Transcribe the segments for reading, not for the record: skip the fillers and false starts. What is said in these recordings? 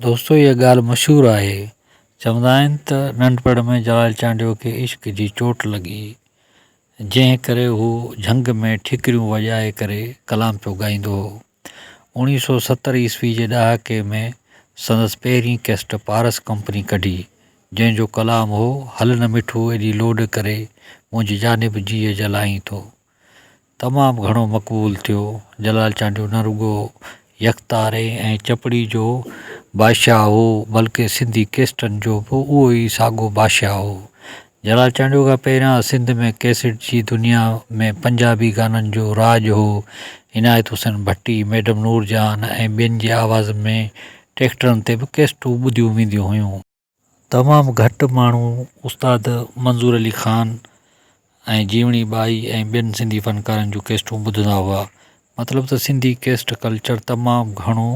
दोस्तों इहा ॻाल्हि मशहूरु आहे। चवंदा आहिनि त नंढपण में जलाल चांडियो खे इश्क जी चोट लॻी, जंहिं करे हू झंग में ठिकरियूं वॼाए करे कलाम पियो ॻाईंदो हो। 1970 ईस्वी जे ॾहाके में संदसि पहिरीं कैस्ट पारस कंपनी कढी, जंहिंजो कलाम हो, हल न मिठो एॾी लोड करे मुंहिंजी जानिब जीअ जलाईं थो। तमामु घणो मक़बूल थियो। जलाल चांडियो न रुॻो यकतारे ऐं चपड़ी जो बादशाह हो, बल्कि सिंधी कैस्टनि जो बि उहो ई साॻियो बादशाह हो। जलाल चांडियो खां पहिरियां सिंध में कैसेट जी दुनिया में पंजाबी गाननि जो राज हो। इनायत हुसैन भट्टी, मैडम नूरजहान ऐं ॿियनि जी आवाज़ में ट्रैक्टरनि ते बि कैस्टूं ॿुधियूं वेंदियूं हुयूं। तमामु घटि माण्हू उस्ताद मंज़ूर अली ख़ान ऐं जीवणी बाई ऐं ॿियनि सिंधी फ़नकारनि जूं कैस्टूं ॿुधंदा हुआ। मतिलबु त सिंधी कैस्ट कल्चर तमामु घणो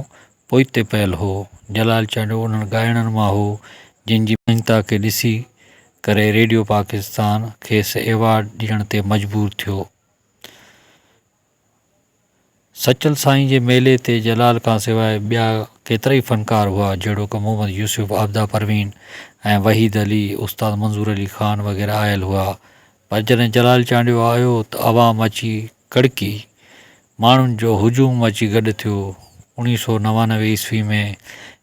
पोइते पयल हो। जलाल चांडियो उन्हनि ॻाइणनि मां हो जंहिंजी महनता खे ॾिसी करे रेडियो पाकिस्तान खेसि एवॉर्ड ॾियण ते मजबूर थियो। सचल साईं जे मेले ते जलाल खां सवाइ ॿिया केतिरा ई फ़नकार हुआ, जहिड़ो कि मोहम्मद यूसुफ, आबदा परवीन ऐं वहीद अली, उस्ताद मंज़ूर अली ख़ान वग़ैरह आयल हुआ। पर जॾहिं जलाल चांडियो आयो त आवाम अची कड़की, माण्हुनि जो हुजूम अची गॾु थियो। 1999 ईस्वी में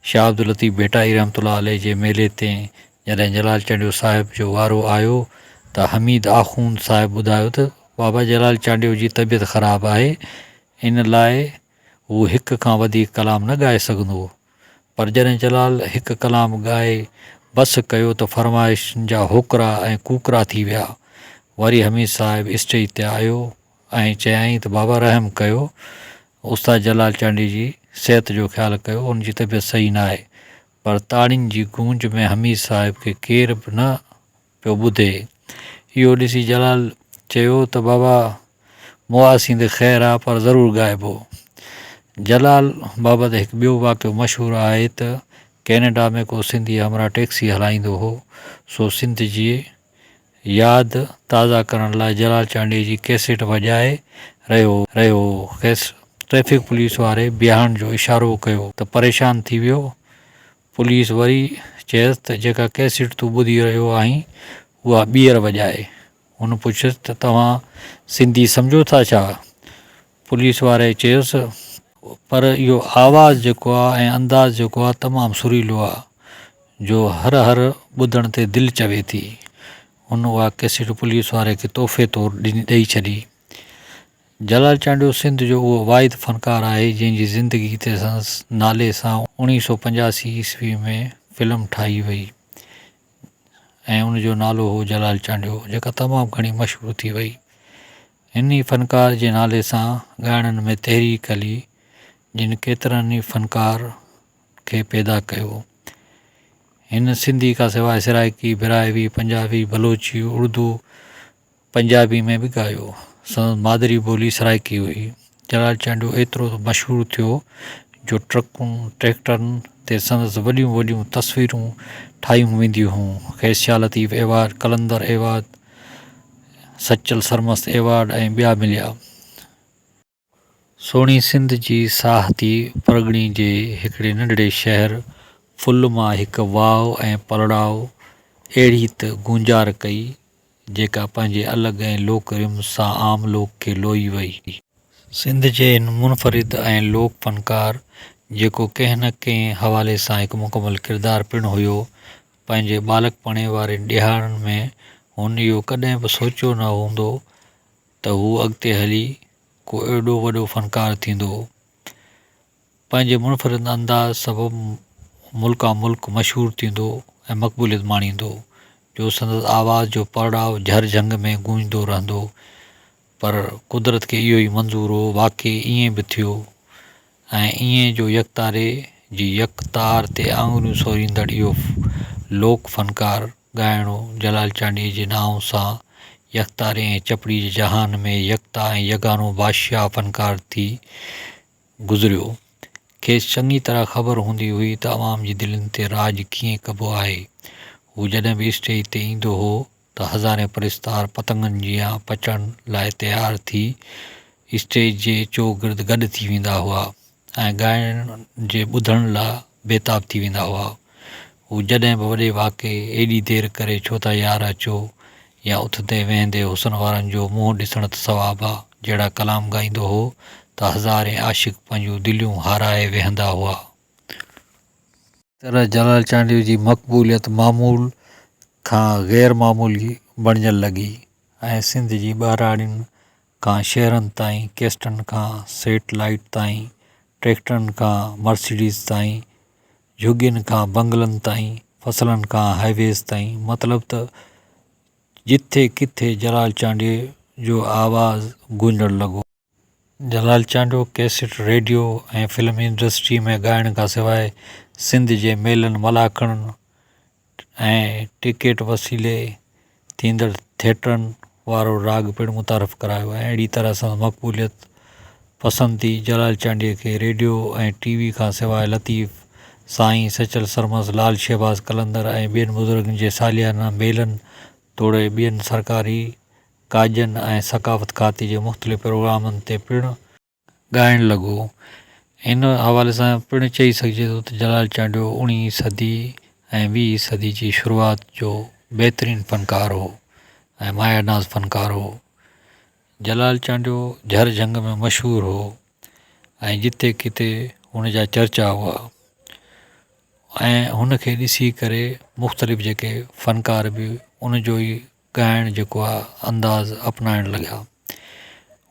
शाह अब्दुल लतीफ़ भेटाई रहमतुल्लाह अलैह जे मेले ते जॾहिं जलाल चांडियो साहिब जो वारो आयो त हमीद आख़ून साहिब ॿुधायो त बाबा जलाल चांडियो जी तबियत ख़राबु आहे, इन लाइ हू हिक खां वधीक कलाम न ॻाए सघंदो। पर जॾहिं जलाल हिकु कलाम ॻाए बस कयो त फरमाइशुनि जा होकरा ऐं कूकरा थी विया। वरी हमीद साहिबु स्टेज ते आयो ऐं चयाईं त बाबा रहम कयो, उस्ताद जलाल चांडी जी सिहत जो ख़्यालु कयो, उनजी तबियत सही न आहे। पर ताड़ियुनि जी गूंज में हमीद साहिब खे केर बि न पियो ॿुधे। इहो ॾिसी जलाल चयो त बाबा मुआसीं त ख़ैरु आहे, पर ज़रूरु ॻाइबो। जलाल बाबति हिकु ॿियो वाक़ियो मशहूरु आहे त कैनेडा में को सिंधी हमरा टैक्सी हलाईंदो हो। सो सिंध जी यादि ताज़ा करण लाइ जलाल चांडीअ जी कैसेट वॼाए रहियो खेसि ट्रैफिक पुलिस वारे बिहारण जो इशारो कयो त परेशान थी वियो। पुलिस वरी चयसि त जेका कैसेट तूं ॿुधी रहियो आहीं उहा ॿीहर वॼाए। हुन पुछियसि त तव्हां सिंधी सम्झो था छा? पुलिस वारे चयुसि पर इहो आवाज़ु जेको आहे ऐं अंदाज़ु जेको आहे तमामु सुरीलो आहे, जो हर ॿुधण ते दिलि चवे थी। हुन उहा कैसेट पुलिस वारे खे तोहफ़े तौरु ॾेई छॾी। जलाल चांडियो सिंध जो उहो वाहिद फ़नकार आहे जंहिंजी ज़िंदगी ते संदसि नाले सां 1985 ईस्वी में फ़िल्म ठाही वई ऐं उनजो नालो हो जलाल चांडियो, जेका तमामु घणी मशहूरु थी वई। हिन ई फ़नकार जे नाले सां ॻाइणनि में तहरीक हली, जिन केतिरनि ई फ़नकार खे पैदा कयो। हिन सिंधी खां सवाइ सराइकी, बिराइवी, पंजाबी, बलोची, उर्दू, पंजाबी में बि ॻायो। संदसि मादरी ॿोली सराइकी हुई। जलाल चांडियो एतिरो मशहूरु थियो जो ट्रकुनि, ट्रैक्टरनि ते संदसि वॾियूं वॾियूं तस्वीरूं ठाहियूं वेंदियूं हुयूं। खेसि शाह लतीफ़ एवॉर्ड, कलंदर एवॉर्ड, सचल सरमस्त एवॉर्ड ऐं ॿिया मिलिया। सोणी सिंध जी साहती परगि॒णे जे हिकिड़े नंढड़े शहर फुल मां हिकु वाव ऐं पलड़ाव अहिड़ी त गुंजार कई, जेका पंहिंजे अलॻि ऐं लोक रिम सां आम लोक खे लोही वई। सिंध जे हिन मुनफ़रिद ऐं लोक फ़नकार, जेको कंहिं न कंहिं हवाले सां हिकु मुकमल किरदारु पिणु हुयो, पंहिंजे बालकपणे वारे ॾियारनि में हुन इहो कॾहिं बि सोचियो न हूंदो त हू अॻिते हली को एॾो वॾो फ़नकार थींदो। पंहिंजे मुनफ़रिद अंदाज़ सबबि मुल्का मुल्क मशहूरु थींदो ऐं मक़बूलियत माणींदो, जो संदसि आवाज़ जो पलड़ाव झर झंग में गूंजदो रहंदो। पर कुदरत खे इहो ई मंज़ूरु हो। वाक़ई ईअं बि थियो ऐं ईअं जो यकतारे जी यकतार ते आङुरियूं सोरींदड़ इहो लोक फ़नकार ॻाइणो जलाल चांडीअ जे नाव सां यकतारे ऐं चपड़ी जे जहान में यकता ऐं यगानो बादशाह फ़नकार थी गुज़रियो। खेसि चङी तरह ख़बर हूंदी हुई त अवाम जी दिलनि ते राज कीअं कबो आहे। हू जॾहिं बि स्टेज ते ईंदो हो त हज़ारे परिस्तार पतंगनि जियां पचण लाइ तयारु थी स्टेज जे चोगिर्द गॾु थी वेंदा हुआ ऐं ॻाइण जे ॿुधण लाइ बेताब थी वेंदा हुआ। हू जॾहिं बि वॾे वाक़े एॾी देरि करे छो था यार अचो, या उथंदे वेहंदे हुसन वारनि जो मुंहुं ॾिसण त सवाबु आहे, जहिड़ा कलाम ॻाईंदो हो त हज़ारे आशिक़ पंहिंजूं दिलियूं हाराए वेहंदा हुआ। तरह जलाल चांडीअ जी मक़बूलियत मामूल खां ग़ैर मामूली बणिजण लॻी ऐं सिंध जी ॿाहिराड़ियुनि खां शहरनि ताईं, कैस्टनि खां सेटेलाइट ताईं, ट्रैक्टरनि खां मर्सिडीज़ ताईं, झुॻियुनि खां बंगलनि ताईं, फसलनि खां हाईवेज़ ताईं, मतिलबु त जिथे किथे जलाल चांडीअ जो आवाज़ु गूंजण लॻो। जलाल चांडो कैसेट, रेडियो ऐं फिल्म इंडस्ट्री में ॻाइण खां सवाइ सिंध जे मेलनि, मलाखणनि ऐं टिकेट वसीले थींदड़ थिएटरनि वारो राग पिणु मुतारफ़ करायो आहे। अहिड़ी तरह सां मक़बूलियत पसंदी जलाल चांडीअ खे रेडियो ऐं टीवी खां सवाइ लतीफ़, साईं सचल सरमस, लाल शहबाज़ कलंदर ऐं ॿियनि बुज़ुर्गनि जे सालियाना मेलनि तोड़े ॿियनि सरकारी काजनि ऐं सक़ाफ़त खाते जे मुख़्तलिफ़ प्रोग्रामनि ते पिणु ॻाइणु लॻो। इन हवाले सां पिणु चई सघिजे थो त जलाल चांडो 19वीं सदी ऐं 20वीं सदी जी शुरूआति जो बहितरीनु फ़नकार हो ऐं मायानाज़ फ़नकार हो। जलाल चांडो झर झंग में मशहूरु हो ऐं जिते किथे हुन जा चर्चा हुआ ऐं हुनखे ॾिसी करे मुख़्तलिफ़ जेके फ़नकार बि उन जो ई ॻाइणु जेको आहे अंदाज़ अपनाइण लॻा।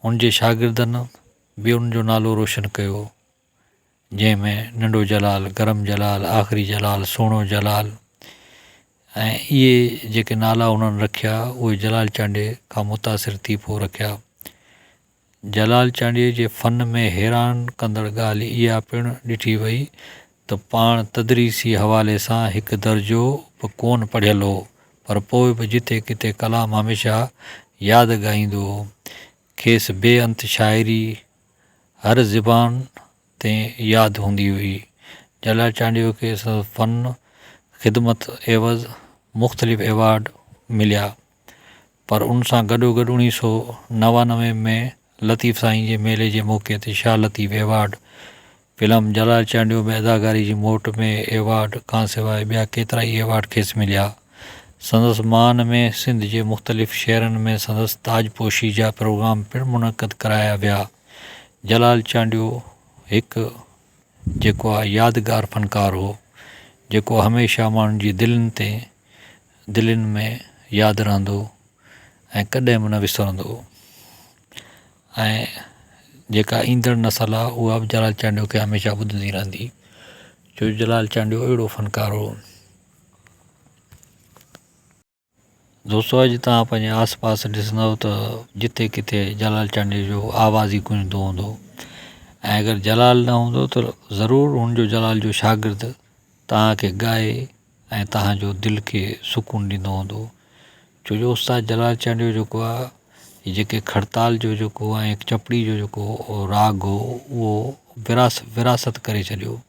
उन जे शागिर्दनि बि उन जो नालो रोशन कयो, जंहिंमें नंढो जलाल, गरम जलाल, आख़िरी जलाल, सुहिणो जलाल ऐं इहे जेके नाला उन्हनि रखिया उहे जलाल चांडे खां मुतासिर थी पोइ रखिया। जलाल चांडीअ जे फ़न में हैरान कंदड़ ॻाल्हि इहा पिणु ॾिठी वई त पाण तदरीसी हवाले सां हिकु दर्जो बि कोन पढ़ियलु हो, पर पोइ बि जिते किथे कलाम हमेशह यादि ॻाईंदो हो। खेसि बेअंत शाइरी हर ज़बान ते यादि हूंदी हुई। जलाल चांडीअ खे फ़न ख़िदमत एवज़ मुख़्तलिफ़ एवार्ड मिलिया, पर उन सां गॾोगॾु 1999 में लतीफ़ साईं जे मेले जे मौक़े ते शाह लतीफ़ एवार्ड, फिल्म जलाल चांडीअ में अदाकारी जी मोट में एवार्ड खां सवाइ ॿिया केतिरा ई एवार्ड खेसि मिलिया। संदसि मान में सिंध जे मुख़्तलिफ़ शहरनि में संदसि ताजपोशी जा प्रोग्राम पिणु मुनक़द कराया विया। जलाल चांडीअ हिकु जेको आहे यादगार फ़नकार हो, जेको हमेशह माण्हुनि जी दिलनि में यादि रहंदो ऐं कॾहिं बि न विसरंदो। ऐं जेका ईंदड़ नसल आहे उहा बि जलाल चांडीअ खे हमेशह ॿुधंदी रहंदी, छो जो जलाल चांडीअ अहिड़ो फ़नकार हो। दोस्तो अॼु तव्हां पंहिंजे आस पास ॾिसंदव त जिते किथे जलाल चांडीअ जो आवाज़ ई गूंजंदो हूंदो, ऐं अगरि जलाल न हूंदो त ज़रूरु हुनजो जलाल जो शागिर्दु तव्हांखे ॻाए ऐं तव्हांजो दिलि खे सुकून ॾींदो हूंदो। छो जो उस्ताद जलाल चांडीअ जेको आहे जेके खड़ताल जो जेको ऐं चपड़ी जो जेको राग हो उहो विरासत करे छॾियो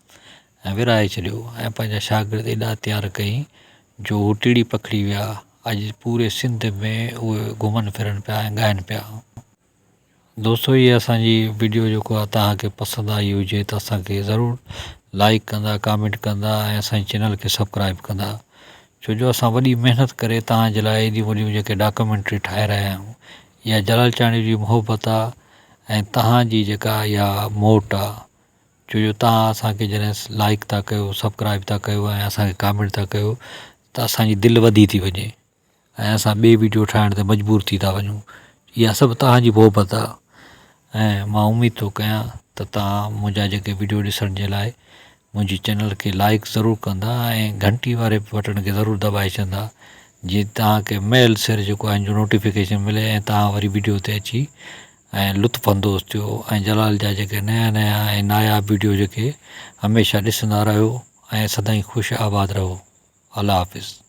ऐं विराए छॾियो ऐं पंहिंजा शागिर्द एॾा तयारु कई जो हू टीड़ी पखड़ी विया। अॼु पूरे सिंध में उहे घुमनि फिरनि पिया ऐं ॻाइनि पिया। दोस्तो इहा असांजी वीडियो जेको आहे तव्हांखे पसंदि आई हुजे त असांखे ज़रूरु लाइक कंदा, कमेंट कंदा ऐं असांजे चैनल खे सब्सक्राइब कंदा, छो जो असां वॾी महिनत करे तव्हांजे लाइ एॾियूं वॾियूं जेके डॉक्यूमेंट्री ठाहे रहिया आहियूं। इहा जलाल चांडीअ जी मुहबत आहे ऐं तव्हांजी जेका इहा मोट आहे, छो जो तव्हां असांखे जॾहिं लाइक था कयो, सब्सक्राइब था कयो ऐं असांखे कमेंट था कयो त असांजी दिलि वधी थी वञे ऐं असां ॿिए वीडियो ठाहिण ते मजबूर थी था वञूं। इहा सभु तव्हांजी मुहबत आहे ऐं मां उमेद थो कयां त तव्हां मुंहिंजा जेके वीडियो ॾिसण जे लाइ मुंहिंजी चैनल खे लाइक ज़रूरु कंदा ऐं घंटी वारे बटण खे ज़रूरु दॿाए छॾंदा, जीअं तव्हांखे महिल सिर जेको आहे जो नोटिफिकेशन मिले ऐं तव्हां वरी वीडियो ते अची ऐं लुत्फ़ु अंदोज़ थियो ऐं जलाल जा जेके नया ऐं नायाब वीडियो जेके हमेशह ॾिसंदा रहियो ऐं सदाईं ख़ुशि आबाद रहो। अल्लाह हाफ़िज़।